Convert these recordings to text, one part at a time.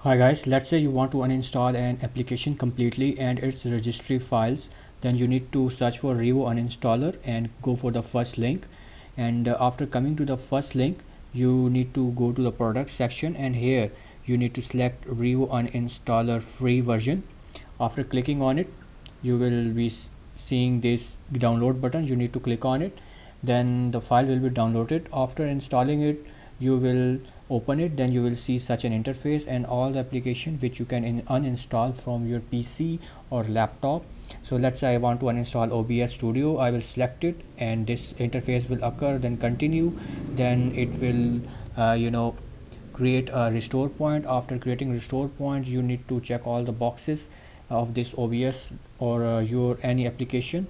Hi guys, let's say you want to uninstall an application completely and its registry files. Then you need to search for Revo uninstaller and go for the first link. And after coming to the first link, you need to go to the product section, and here you need to select Revo uninstaller free version. After clicking on it, you will be seeing this download button. You need to click on it, then the file will be downloaded. After installing it, you will open it, then you will see such an interface and all the application which you can uninstall from your PC or laptop. So let's say I want to uninstall OBS Studio. I will select it and this interface will occur, then continue, then it will create a restore point. After creating restore point, you need to check all the boxes of this OBS or your any application,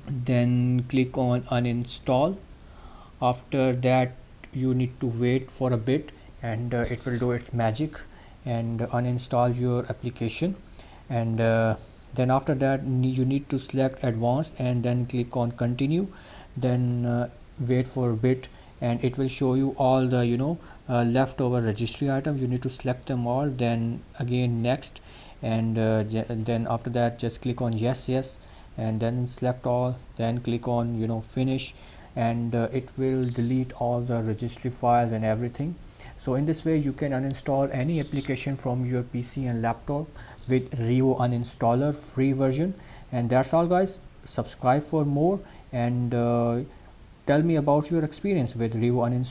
then click on uninstall. After that, you need to wait for a bit, and it will do its magic and uninstall your application. And then after that, you need to select advanced and then click on continue, then wait for a bit, and it will show you all the leftover registry items. You need to select them all, then again next, and then after that just click on yes, and then select all, then click on finish, and it will delete all the registry files and everything. So in this way you can uninstall any application from your PC and laptop with Revo uninstaller free version. And that's all guys. Subscribe for more, and tell me about your experience with Revo uninstaller.